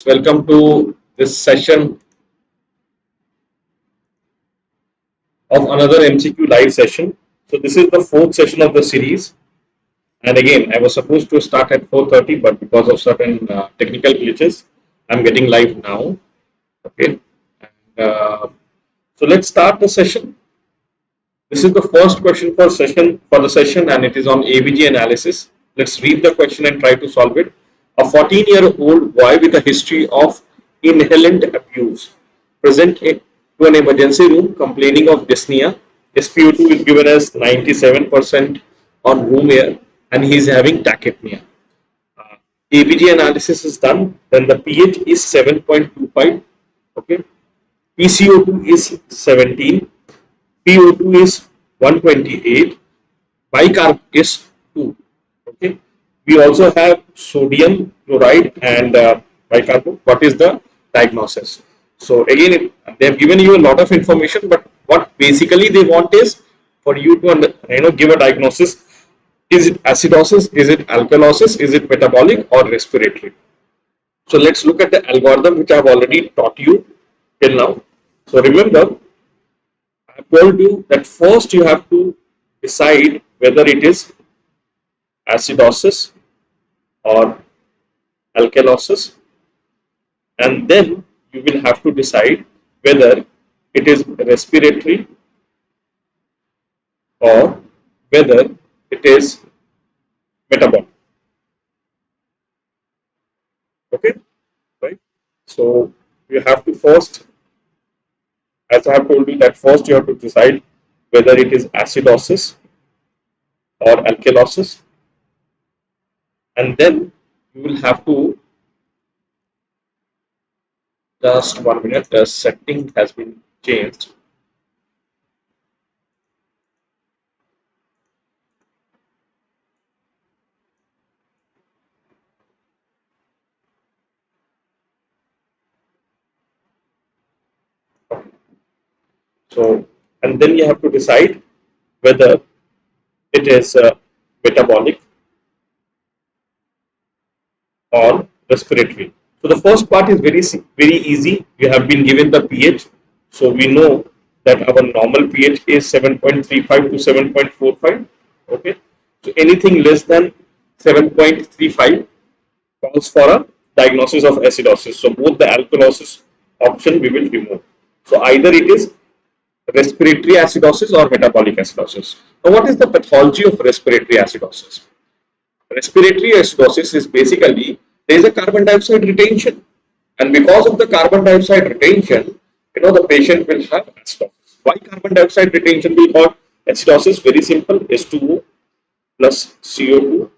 Welcome to this session of another MCQ live session. So this is the fourth session of the series, and again I was supposed to start at 4:30, but because of certain technical glitches, I'm getting live now. Okay, so let's start the session. This is the first question for the session, and it is on AVG analysis. Let's read the question and try to solve it. A 14-year-old boy with a history of inhalant abuse present to an emergency room complaining of dyspnea. SpO2 is given as 97% on room air, and he is having tachypnea. AVG analysis is done. Then the pH is 7.25. Okay, PCO2 is 17. PO2 is 128, bicarb is 2. Okay. We also have sodium chloride and bicarbonate. What is the diagnosis? So again, they have given you a lot of information, but what basically they want is for you to give a diagnosis. Is it acidosis? Is it alkalosis? Is it metabolic or respiratory? So let's look at the algorithm which I have already taught you till now. So remember, I told you that first you have to decide whether it is acidosis or alkalosis, and then you will have to decide whether it is respiratory or whether it is metabolic. Okay, right? So you have to first, as I have told you, that first you have to decide whether it is acidosis or alkalosis, and then you will have to, just 1 minute, the setting has been changed. So, and then you have to decide whether it is metabolic or respiratory. So the first part is very easy. You have been given the pH, so we know that our normal pH is 7.35 to 7.45. Okay, so anything less than 7.35 calls for a diagnosis of acidosis. So both the alkalosis option we will remove. So either it is respiratory acidosis or metabolic acidosis. Now, what is the pathology of respiratory acidosis? Respiratory acidosis is basically there is a carbon dioxide retention, and because of the carbon dioxide retention, the patient will have acidosis. Why carbon dioxide retention will cause acidosis? Very simple. H2O plus CO2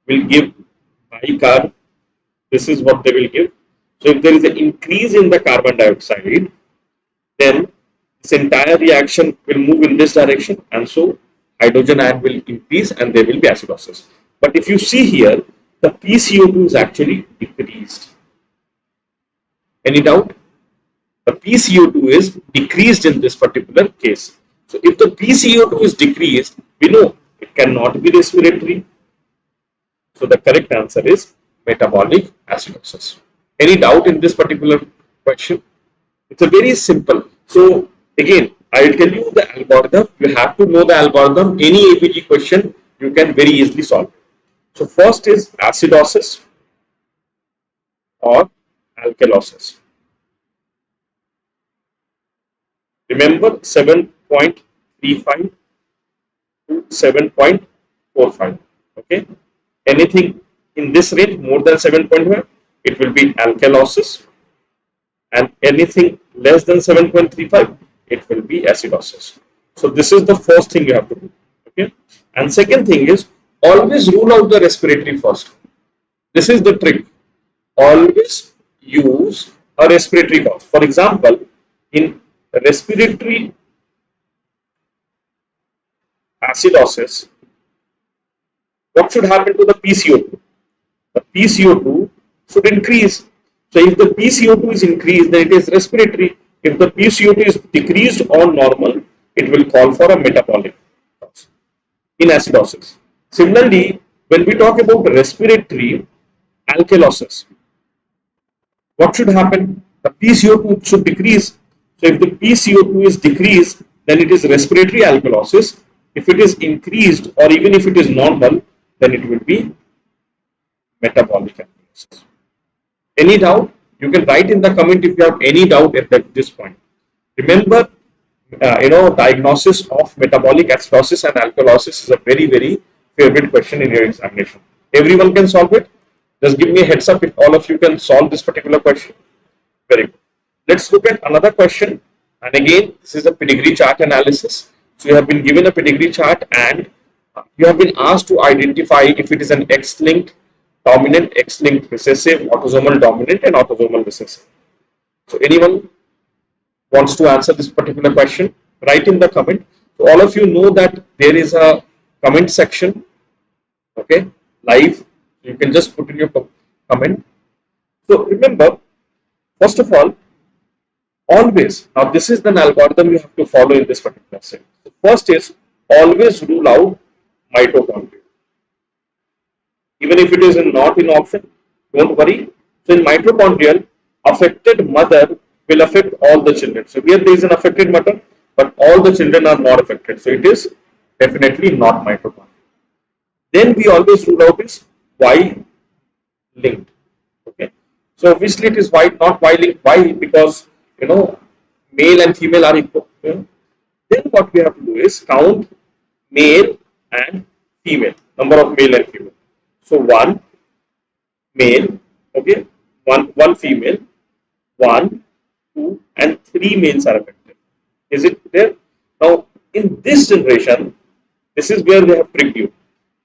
will give bicarb. This is what they will give. So if there is an increase in the carbon dioxide, then this entire reaction will move in this direction, and so hydrogen ion will increase and there will be acidosis. But if you see here, the PCO2 is actually decreased. Any doubt? The PCO2 is decreased in this particular case. So if the PCO2 is decreased, we know it cannot be respiratory. So the correct answer is metabolic acidosis. Any doubt in this particular question? It's a very simple. So again, I will tell you the algorithm. You have to know the algorithm. Any APG question you can very easily solve. So first is acidosis or alkalosis. Remember 7.35 to 7.45. Okay. Anything in this range more than 7.5, it will be alkalosis, and anything less than 7.35, it will be acidosis. So this is the first thing you have to do. Okay. And second thing is, always rule out the respiratory first. This is the trick. Always use a respiratory cause. For example, in respiratory acidosis, what should happen to the PCO2? The PCO2 should increase. So if the PCO2 is increased, then it is respiratory. If the PCO2 is decreased or normal, it will call for a metabolic cause in acidosis. Similarly, when we talk about respiratory alkalosis, what should happen? The PCO2 should decrease. So if the PCO2 is decreased, then it is respiratory alkalosis. If it is increased or even if it is normal, then it will be metabolic alkalosis. Any doubt? You can write in the comment if you have any doubt at this point. Remember, diagnosis of metabolic acidosis and alkalosis is a very, very favorite question in your examination. Everyone can solve it. Just give me a heads up if all of you can solve this particular question. Very good. Let's look at another question. And again, this is a pedigree chart analysis. So you have been given a pedigree chart and you have been asked to identify if it is an X-linked dominant, X-linked recessive, autosomal dominant and autosomal recessive. So anyone wants to answer this particular question, write in the comment. So all of you know that there is a comment section, okay, live. You can just put in your comment. So remember, first of all, always, now this is an algorithm you have to follow in this particular set. So first is always rule out mitochondria. Even if it is not in option, don't worry. So in mitochondrial, affected mother will affect all the children. So here there is an affected mother, but all the children are not affected. So it is definitely not mitochondria. Then we always rule out is Y linked. Okay. So obviously it is Y, not Y linked. Why? Because male and female are equal. Then what we have to do is count male and female, number of male and female. So 1 male, okay, one female, 1, 2, and 3 males are affected. Is it there? Now in this generation, this is where they have tricked you.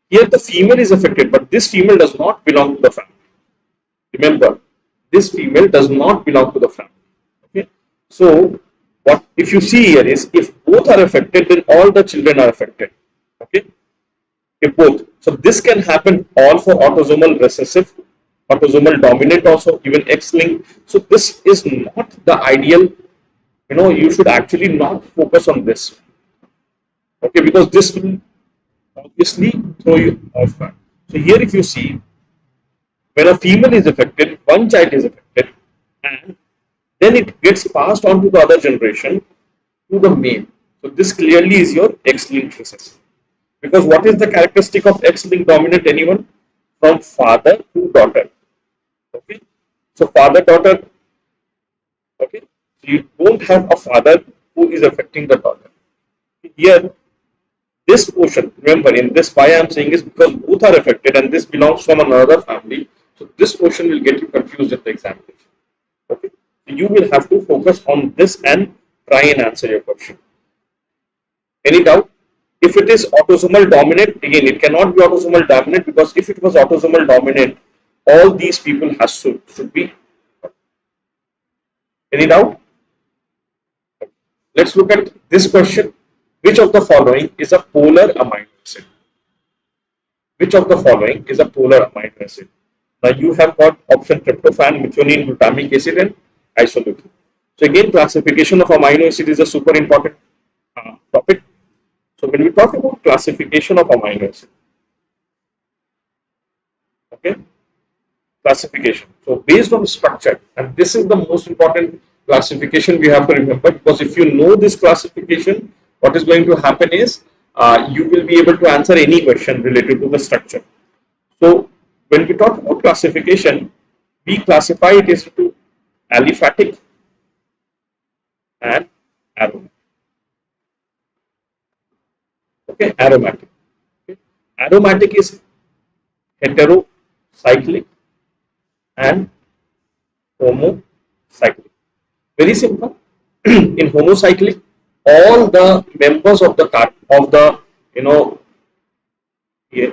Here the female is affected, but this female does not belong to the family. Remember, this female does not belong to the family. Okay. So what if you see here is if both are affected, then all the children are affected. Okay. If both. So this can happen all for autosomal recessive, autosomal dominant also, even X-linked. So this is not the ideal. You should actually not focus on this. Okay, because this will obviously throw you off guard. So here if you see, when a female is affected, one child is affected, and then it gets passed on to the other generation to the male. So this clearly is your X-linked recessive. Because what is the characteristic of X-linked dominant? Anyone? From father to daughter. Okay. So father, daughter. Okay. So you don't have a father who is affecting the daughter. Here, this portion, remember in this why I am saying is because both are affected and this belongs from another family. So this portion will get you confused in the examination. Okay. So you will have to focus on this and try and answer your question. Any doubt? If it is autosomal dominant, again, it cannot be autosomal dominant because if it was autosomal dominant, all these people should be. Any doubt? Let's look at this question. Which of the following is a polar amino acid? Which of the following is a polar amino acid? Now you have got option tryptophan, methionine, glutamic acid, and isoleucine. So again, classification of amino acid is a super important topic. So when we talk about classification of amino acid, okay, classification. So based on structure, and this is the most important classification we have to remember, because if you know this classification, what is going to happen is you will be able to answer any question related to the structure. So when we talk about classification, we classify it into aliphatic and aromatic. Okay, aromatic. Okay. Aromatic is heterocyclic and homocyclic. Very simple. In homocyclic, all the members of the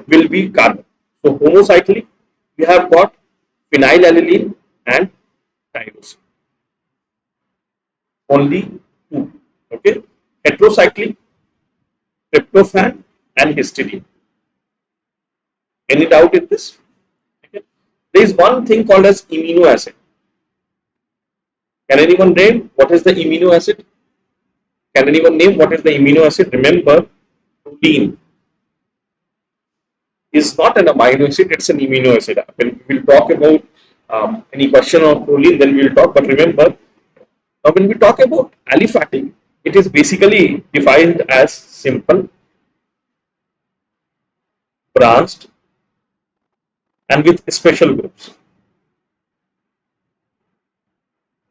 will be carbon. So homocyclic, we have got phenylalanine and tyrosine. Only two. Okay. Heterocyclic, tryptophan and histidine. Any doubt in this? Okay. There is one thing called as amino acid. Can anyone name what is the amino acid? Can anyone name what is the amino acid? Remember, protein is not an amino acid, it's an amino acid. When we will talk about any question on proline, then we will talk. But remember, now when we talk about aliphatic, it is basically defined as simple, branched, and with special groups.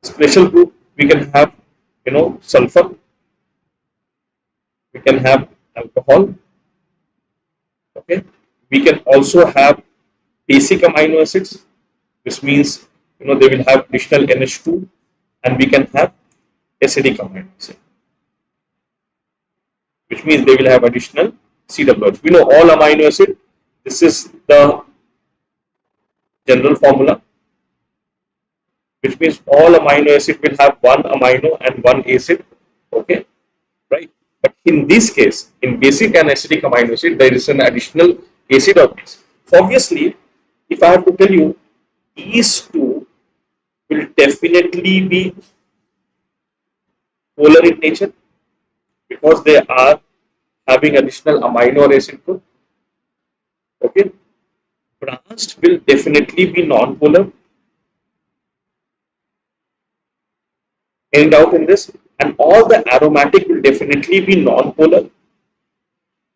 Special group, we can have, sulfur, we can have alcohol. Okay, we can also have basic amino acids, which means they will have additional NH2, and we can have acidic amino acid, which means they will have additional CWH. We know all amino acid. This is the general formula, which means all amino acid will have one amino and one acid. Okay, right? But in this case, in basic and acidic amino acid, there is an additional acid or base. So obviously, if I have to tell you, these two will definitely be polar in nature because they are having additional amino or acid group. Okay, branched will definitely be non-polar. Any doubt in this? And all the aromatic will definitely be non-polar,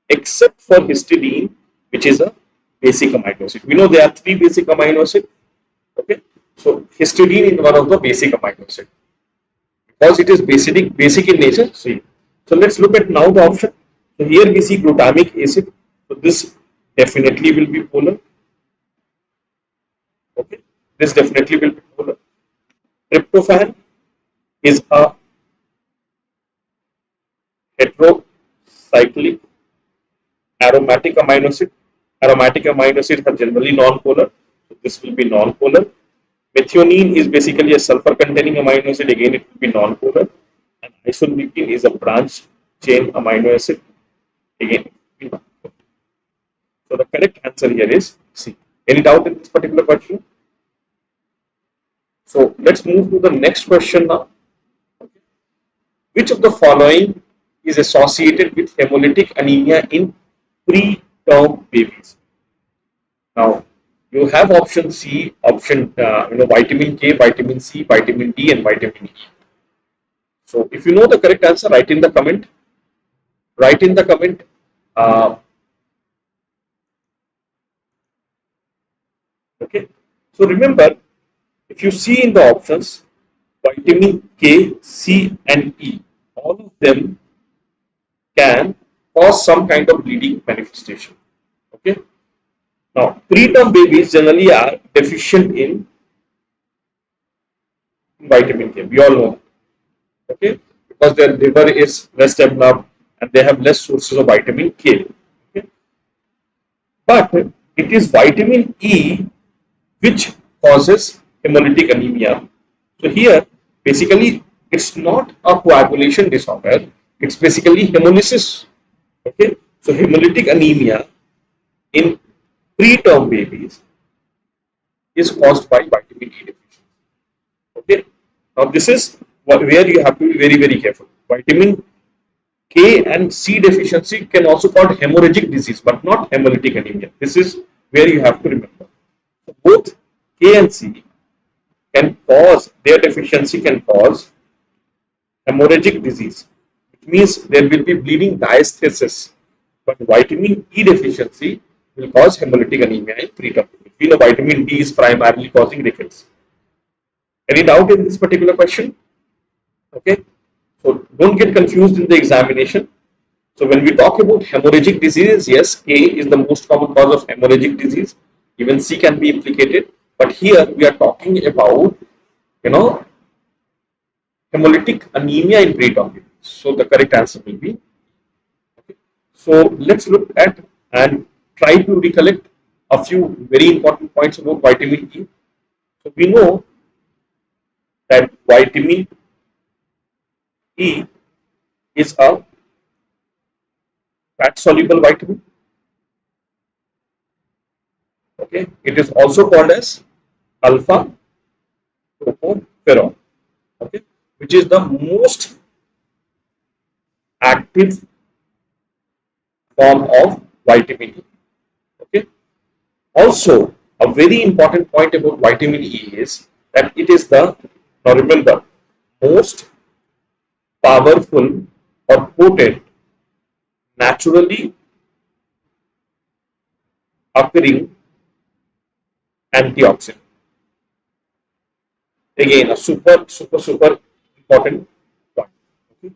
except for histidine, which is a basic amino acid. We know there are three basic amino acids. Okay, so histidine is one of the basic amino acid because it is basic in nature. See, so let's look at now the option. So here we see glutamic acid. So this definitely will be polar. Okay, this definitely will be polar. Tryptophan is a heterocyclic aromatic amino acid. Aromatic amino acids are generally non-polar, so this will be non-polar. Methionine is basically a sulfur-containing amino acid. Again, it will be non-polar. And isoleucine is a branch chain amino acid. Again, it will be non-polar. So the correct answer here is C. Any doubt in this particular question? So let's move to the next question now. Which of the following is associated with hemolytic anemia in preterm babies? Now, you have option C, option vitamin K, vitamin C, vitamin D, and vitamin E. So, if you know the correct answer, write in the comment. Write in the comment. Okay. So remember, if you see in the options, vitamin K, C, and E, all of them can cause some kind of bleeding manifestation. Okay. Now, preterm babies generally are deficient in vitamin K. We all know, okay, because their liver is less developed and they have less sources of vitamin K. Okay? But it is vitamin E which causes hemolytic anemia. So here, basically, it's not a coagulation disorder. It's basically hemolysis. Okay, so hemolytic anemia in preterm babies is caused by vitamin E deficiency. Okay, now this is where you have to be very, very careful. Vitamin K and C deficiency can also cause hemorrhagic disease, but not hemolytic anemia. This is where you have to remember. So both K and C can cause, their deficiency can cause hemorrhagic disease, which means there will be bleeding diastasis. But vitamin E deficiency will cause hemolytic anemia in preterm. We know vitamin D is primarily causing rickets. Any doubt in this particular question? Okay, so don't get confused in the examination. So when we talk about hemorrhagic disease, yes, K is the most common cause of hemorrhagic disease. Even C can be implicated, but here we are talking about, hemolytic anemia in preterm. So the correct answer will be. Okay. So let's look at and try to recollect a few very important points about vitamin E. So we know that vitamin E is a fat soluble vitamin. Okay, it is also called as alpha tocopherol. Okay, which is the most active form of vitamin E. Okay, also A very important point about vitamin E is that it is the, now remember, most powerful or potent naturally occurring antioxidant. Again, a super important point. Okay.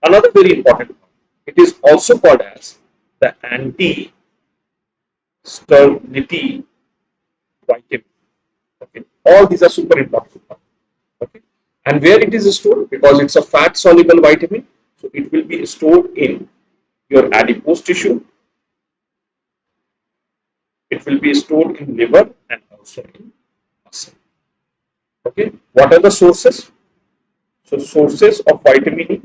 Another very important point. It is also called as the anti-sterility vitamin. Okay. All these are super important. Okay. And where it is stored, because it's a fat soluble vitamin, so it will be stored in your adipose tissue. It will be stored in liver and also in muscle. Okay. What are the sources? So sources of vitamin E.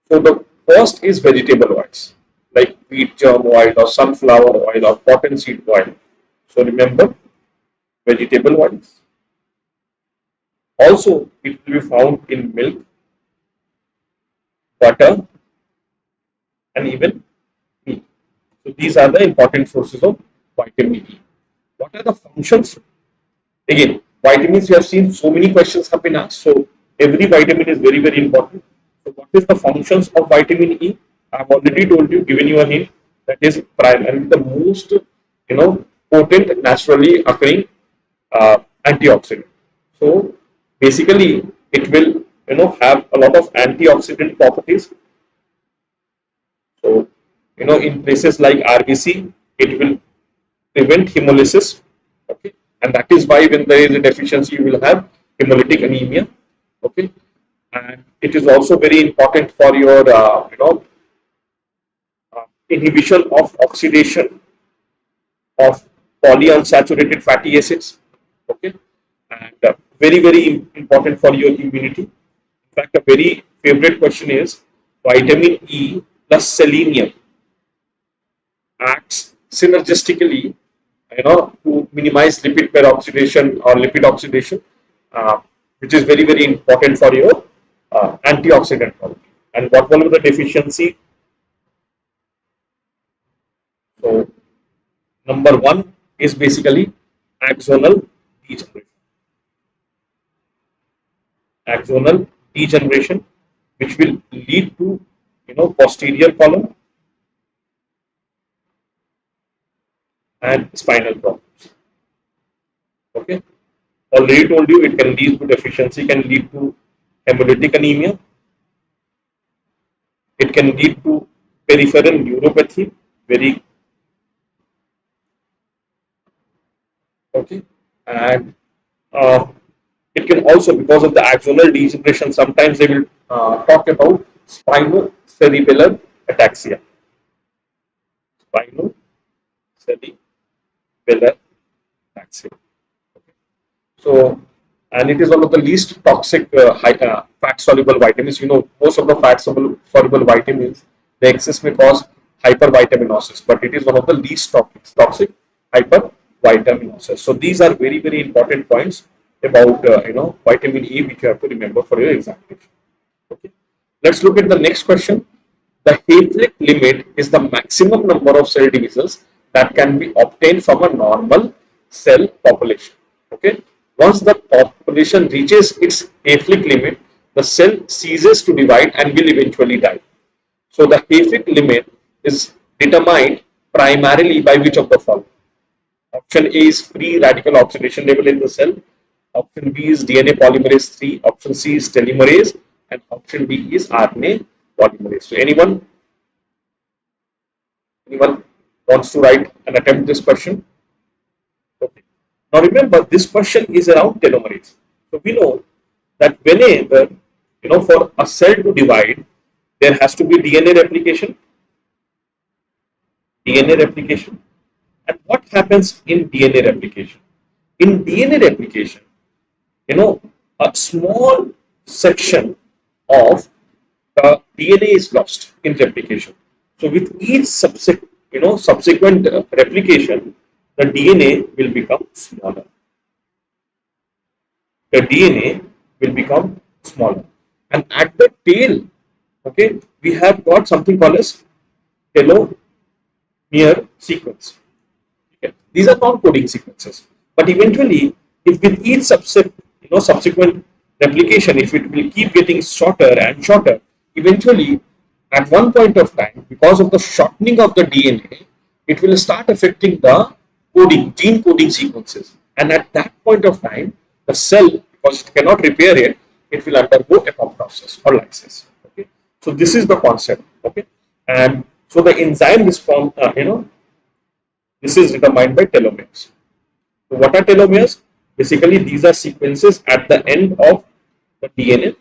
So the first is vegetable oils like wheat germ oil or sunflower oil or cottonseed oil. So remember vegetable oils. Also, it will be found in milk, butter, and even meat. So these are the important sources of vitamin E. What are the functions? Again, vitamins we have seen so many questions have been asked. So every vitamin is very important. So what is the functions of vitamin E? I've already told you, given you a hint, that is primarily the most potent naturally occurring antioxidant. So basically, it will have a lot of antioxidant properties. So in places like RBC, it will prevent hemolysis. Okay, and that is why when there is a deficiency, you will have hemolytic anemia. Okay, and it is also very important for your inhibition of oxidation of polyunsaturated fatty acids. Okay, and very important for your immunity. In fact, a very favorite question is vitamin E plus selenium acts synergistically, to minimize lipid peroxidation or lipid oxidation, which is very important for your antioxidant quality. And what will be the deficiency? So number one is basically axonal degeneration. Axonal degeneration, which will lead to posterior column and spinal problems. Okay, already told you it can lead to deficiency, can lead to hemolytic anemia, it can lead to peripheral neuropathy, very okay, and uh, it can also, because of the axonal degeneration, sometimes they will talk about spinocerebellar ataxia. Spinocerebellar ataxia. So, and it is one of the least toxic fat soluble vitamins. Most of the fat soluble vitamins, they exist may cause hypervitaminosis, but it is one of the least toxic hypervitaminosis. So these are very important points about vitamin E, which you have to remember for your examination. Okay. Let's look at the next question. The Hayflick limit is the maximum number of cell divisions that can be obtained from a normal cell population. Okay. Once the population reaches its Hayflick limit, the cell ceases to divide and will eventually die. So the Hayflick limit is determined primarily by which of the following? Option A is free radical oxidation level in the cell. Option B is DNA polymerase 3. Option C is telomerase. And option D is RNA polymerase. So anyone wants to write and attempt this question? Okay. Now remember, this question is around telomerase. So we know that whenever for a cell to divide, there has to be DNA replication. DNA replication. And what happens in DNA replication? In DNA replication, a small section of DNA is lost in replication. So with each subsequent replication, the DNA will become smaller. The DNA will become smaller, and at the tail, okay, we have got something called as telomere sequence. Okay. These are non-coding sequences. But eventually, if with each subsequent replication, if it will keep getting shorter and shorter, eventually, at one point of time, because of the shortening of the DNA, it will start affecting the gene coding sequences. And at that point of time, the cell, because it cannot repair it, it will undergo apoptosis or lysis. Okay. So this is the concept. Okay. And so the enzyme response, this is determined by telomeres. So what are telomeres? Basically, these are sequences at the end of the DNA,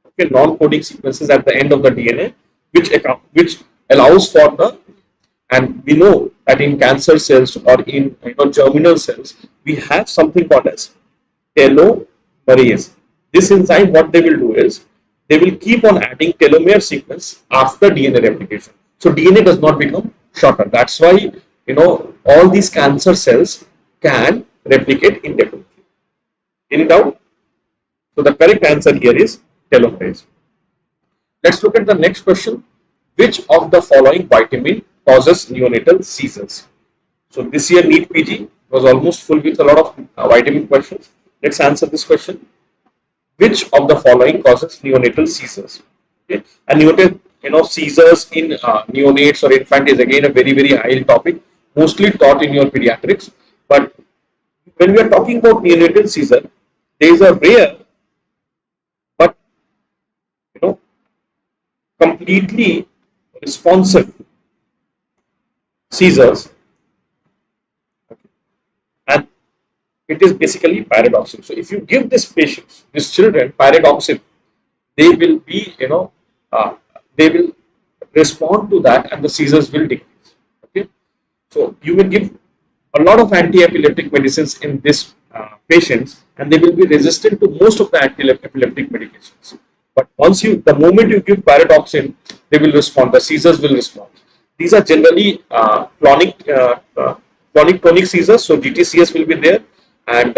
okay, non-coding sequences at the end of the DNA, which allows for the, and we know that in cancer cells or in germinal cells, we have something called as telomerase. This enzyme, what they will do is they will keep on adding telomere sequence after DNA replication. So DNA does not become shorter. That's why all these cancer cells can replicate indefinitely. Any doubt? So the correct answer here is telomerase. Let's look at the next question. Which of the following vitamin causes neonatal seizures? So this year NEET PG was almost full with a lot of vitamin questions. Let's answer this question. Which of the following causes neonatal seizures? Okay. And neonatal seizures in neonates or infant is again a very high topic, mostly taught in your pediatrics. But when we are talking about neonatal seizure, there is a rare but completely responsive seizures, and it is basically pyridoxine. So if you give these patients, these children, pyridoxine, they will be they will respond to that, and the seizures will decrease. Okay, so you will give a lot of anti-epileptic medicines in this patients, and they will be resistant to most of the anti-epileptic medications. But the moment you give pyridoxine, they will respond. The seizures will respond. These are generally clonic tonic seizures. So GTCS will be there, and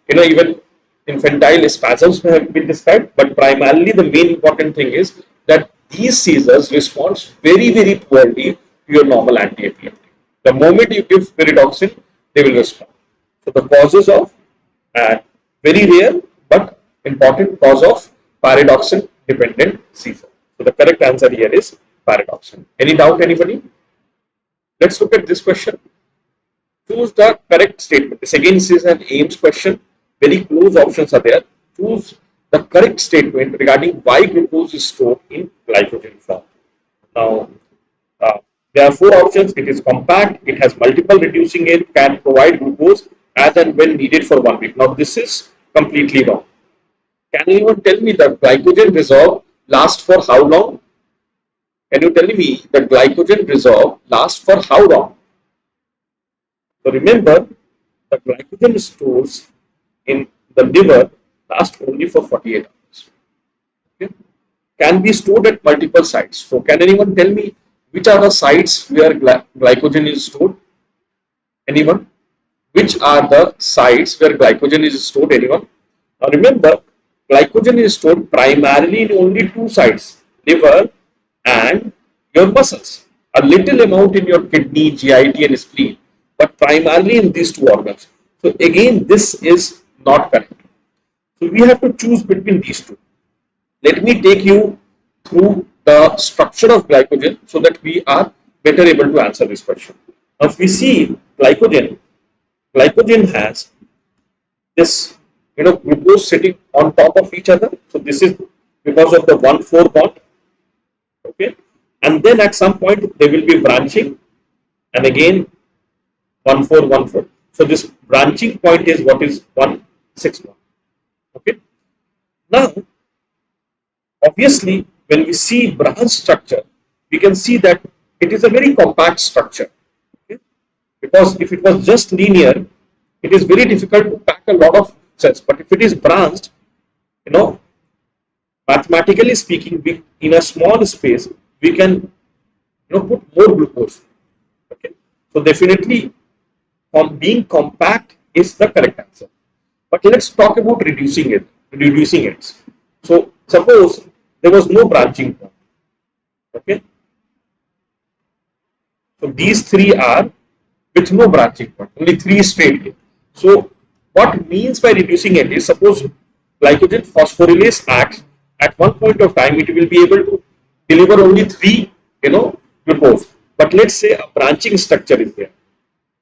even infantile spasms have been described. But primarily, the main important thing is that these seizures respond very poorly to your normal anti-epileptic. The moment you give pyridoxine, they will respond. So the causes of very rare but important cause of pyridoxine dependent seizure. So the correct answer here is pyridoxine. Any doubt, anybody? Let's look at this question. Choose the correct statement. This again is an AIMS question. Very close options are there. Choose the correct statement regarding why glucose is stored in glycogen form. Now, there are four options. It is compact, it has multiple reducing agents, can provide glucose as and when needed for 1 week. Now, this is completely wrong. Can anyone tell me the glycogen reserve lasts for how long? Can you tell me the glycogen reserve lasts for how long? So remember, the glycogen stores in the liver last only for 48 hours. Okay? Can be stored at multiple sites. So can anyone tell me which are the sites where glycogen is stored? Anyone? Which are the sites where glycogen is stored? Anyone? Now remember, glycogen is stored primarily in only two sites, liver and your muscles. A little amount in your kidney, GIT and spleen, but primarily in these two organs. So again, this is not correct. So we have to choose between these two. Let me take you through the structure of glycogen so that we are better able to answer this question. Now, if we see glycogen has this glucose sitting on top of each other. So this is because of the 1,4 bond. Okay, and then at some point they will be branching, and again 1,4 1,4. So this branching point is what is 1,6 1. Okay. Now, obviously, when we see branch structure, we can see that it is a very compact structure. Okay? Because if it was just linear, it is very difficult to pack a lot of cells. But if it is branched, mathematically speaking, in a small space, we can put more glucose. Okay? So definitely, being compact is the correct answer. But let's talk about reducing it. So suppose there was no branching point. Okay. So these three are with no branching point, only 3 straight. So what means by reducing it is, suppose glycogen phosphorylase acts at one point of time, it will be able to deliver only 3, glucose. But let's say a branching structure is there.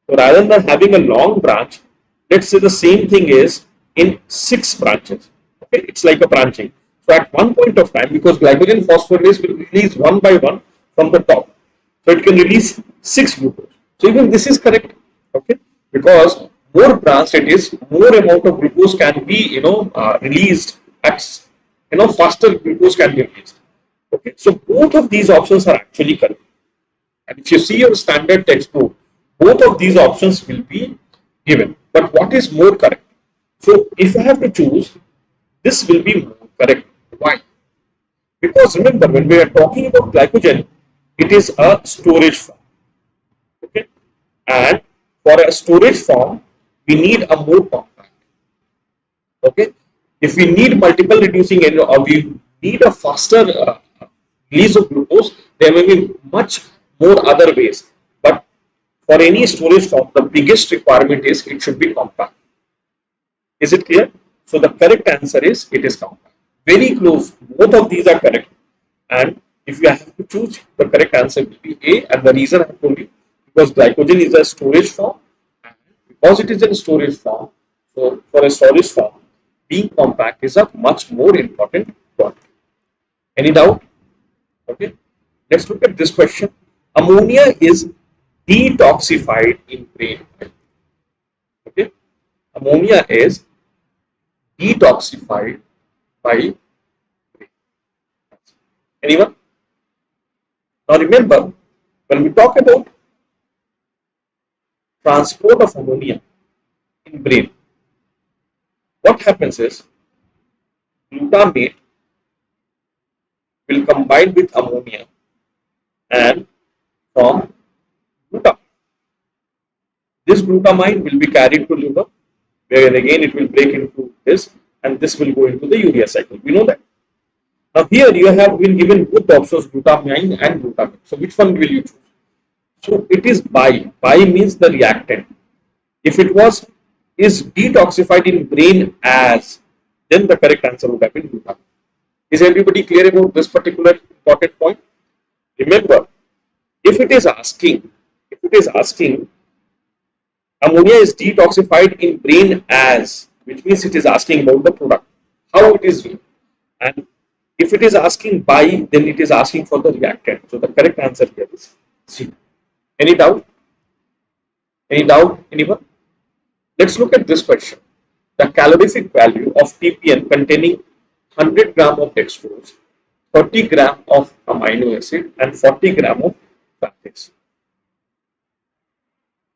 So rather than having a long branch, let's say the same thing is in 6 branches. Okay, it's like a branching. So at one point of time, because glycogen phosphorylase will release one by one from the top, so it can release 6 glucose. So even this is correct. Okay, because more branched it is, more amount of glucose can be released at faster glucose can be released. Okay, so both of these options are actually correct. And if you see your standard textbook, both of these options will be given. But what is more correct? So if I have to choose, this will be more correct. Why? Because remember, when we are talking about glycogen, it is a storage form. Okay? And for a storage form, we need a more compact. Okay? If we need multiple reducing agent or we need a faster release of glucose, there may be much more other ways. But for any storage form, the biggest requirement is it should be compact. Is it clear? So the correct answer is it is compact. Very close. Both of these are correct. And if you have to choose, the correct answer will be A. And the reason I have told you, because glycogen is a storage form. And because it is in storage form, so for a storage form, being compact is a much more important point. Any doubt? Okay. Let's look at this question. Ammonia is detoxified in brain. Okay. Ammonia is detoxified by brain. Anyone? Now remember, when we talk about transport of ammonia in brain, what happens is glutamate will combine with ammonia and form glutamine. This glutamine will be carried to liver, where again it will break into this, and this will go into the urea cycle. We know that. Now here you have been given both options, glutamine and glutamate. So which one will you choose? So it is bi. Bi means the reactant. If it was is detoxified in brain as, then the correct answer would have been glutamate. Is everybody clear about this particular important point? Remember, if it is asking ammonia is detoxified in brain as, which means it is asking about the product, how it is doing. And if it is asking by, then it is asking for the reactant. So the correct answer here is C. Any doubt? Any doubt? Anyone? Let's look at this question. The calorific value of TPN containing 100 gram of dextrose, 30 gram of amino acid, and 40 gram of fat acid.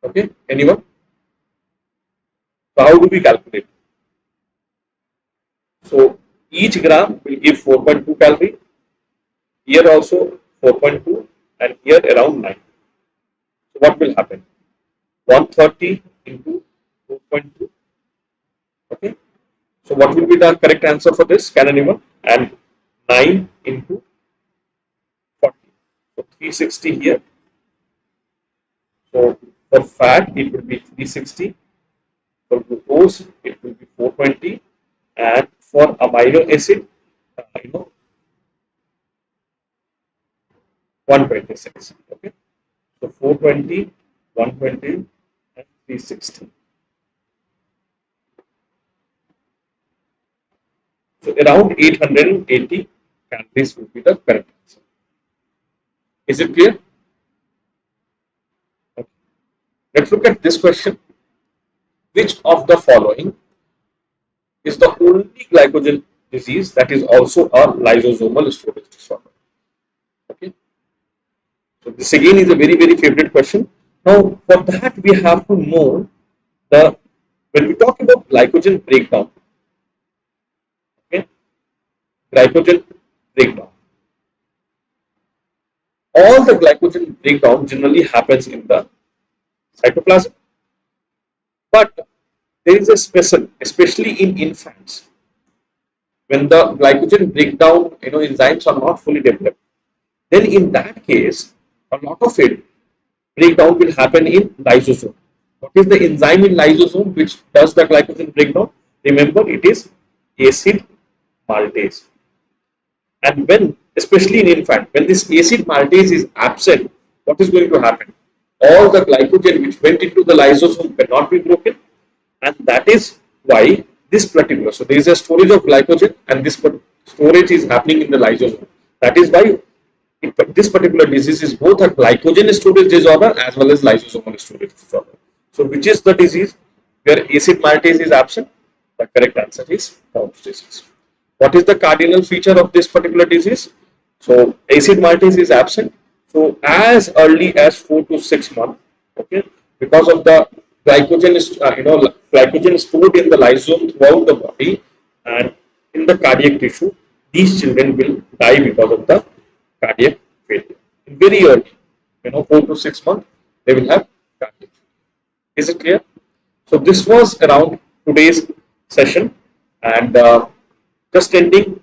Okay, anyone? So how do we calculate? So each gram will give 4.2 calorie. Here also 4.2, and here around 9. So what will happen? 130 into 4.2. Okay. So what will be the correct answer for this? Can anyone? And 9 into 40. So 360 here. So for fat it will be 360. For glucose it will be 420. And for amino acid, 126. Okay. So 420, 120, and 360. So around 880 calories will be the correct answer. Is it clear? Okay. Let's look at this question. Which of the following is the only glycogen disease that is also a lysosomal storage disorder? Okay. So this again is a very, very favorite question. Now for that we have to know when we talk about glycogen breakdown, okay, glycogen breakdown. All the glycogen breakdown generally happens in the cytoplasm, but there is a special, especially in infants, when the glycogen breakdown enzymes are not fully developed. Then in that case, a lot of it breakdown will happen in lysosome. What is the enzyme in lysosome which does the glycogen breakdown? Remember, it is acid maltase. And when, especially in infant, when this acid maltase is absent, what is going to happen? All the glycogen which went into the lysosome cannot be broken, and that is why this particular, so there is a storage of glycogen, and this storage is happening in the lysosome. That is why this particular disease is both a glycogen storage disorder as well as lysosomal storage disorder. So which is the disease where acid maltase is absent? The correct answer is Townes disease. What is the cardinal feature of this particular disease? So acid maltase is absent. So as early as 4 to 6 months, okay, because of the glycogen is glycogen stored in the lysosome throughout the body and in the cardiac tissue, these children will die because of the cardiac failure. Very early, 4 to 6 months, they will have cardiac failure. Is it clear? So this was around today's session, and just ending.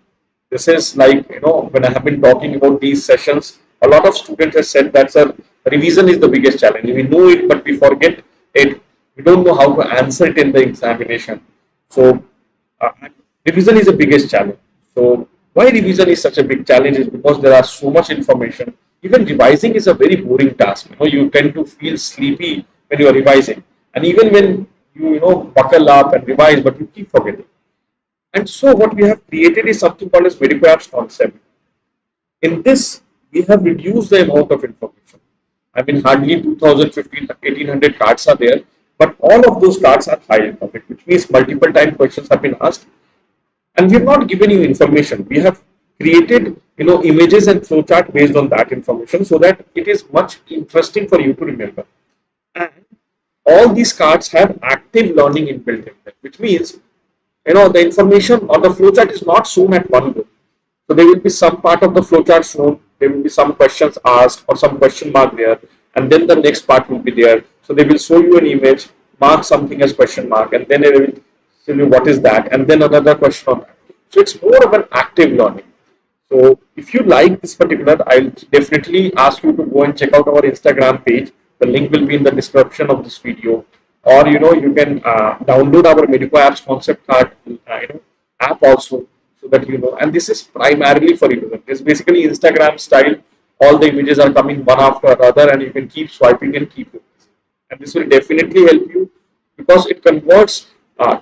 This is like, when I have been talking about these sessions, a lot of students have said that, sir, revision is the biggest challenge. We know it, but we forget it. We don't know how to answer it in the examination. So revision is the biggest challenge. So why revision is such a big challenge is because there are so much information. Even revising is a very boring task. You tend to feel sleepy when you are revising, and even when you buckle up and revise, but you keep forgetting. And so what we have created is something called as Medico-Apps concept. In this, we have reduced the amount of information. I mean, hardly 1800 cards are there, but all of those cards are high topic, which means multiple time questions have been asked. And we have not given you information. We have created, images and flowchart based on that information so that it is much interesting for you to remember. And all these cards have active learning inbuilt in them, which means, the information or the flowchart is not shown at one go. So there will be some part of the flowchart shown, there will be some questions asked or some question mark there, and then the next part will be there. So they will show you an image, mark something as question mark, and then they will tell you what is that, and then another question on that. So it's more of an active learning. So if you like this particular, I'll definitely ask you to go and check out our Instagram page. The link will be in the description of this video. Or you can download our Medico-Apps concept card app also, so that and this is primarily for you. It's basically Instagram style. All the images are coming one after another, and you can keep swiping and keep it. And this will definitely help you because it converts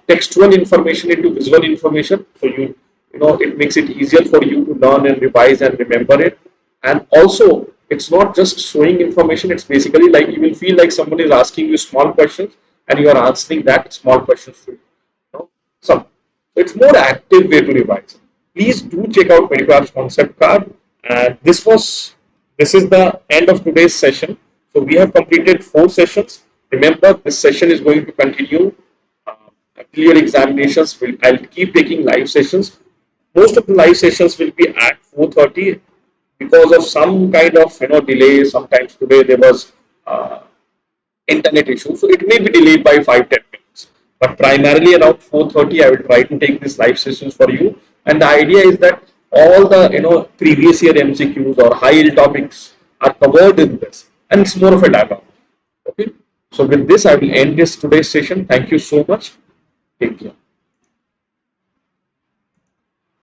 textual information into visual information. So it makes it easier for you to learn and revise and remember it. And also, it's not just showing information. It's basically like you will feel like someone is asking you small questions and you are answering that small questions to you. So it's more active way to revise. Please do check out Medico-Apps concept card. And this is the end of today's session. So we have completed 4 sessions. Remember, this session is going to continue. Clear examinations. I'll keep taking live sessions. Most of the live sessions will be at 4:30 because of some kind of delay. Sometimes today there was internet issue, so it may be delayed by 5-10 minutes. But primarily around 4:30, I will try to take these live sessions for you. And the idea is that all the previous year MCQs or high yield topics are covered in this, and it's more of a dialogue. Okay. So with this, I will end this today's session. Thank you so much. Take care.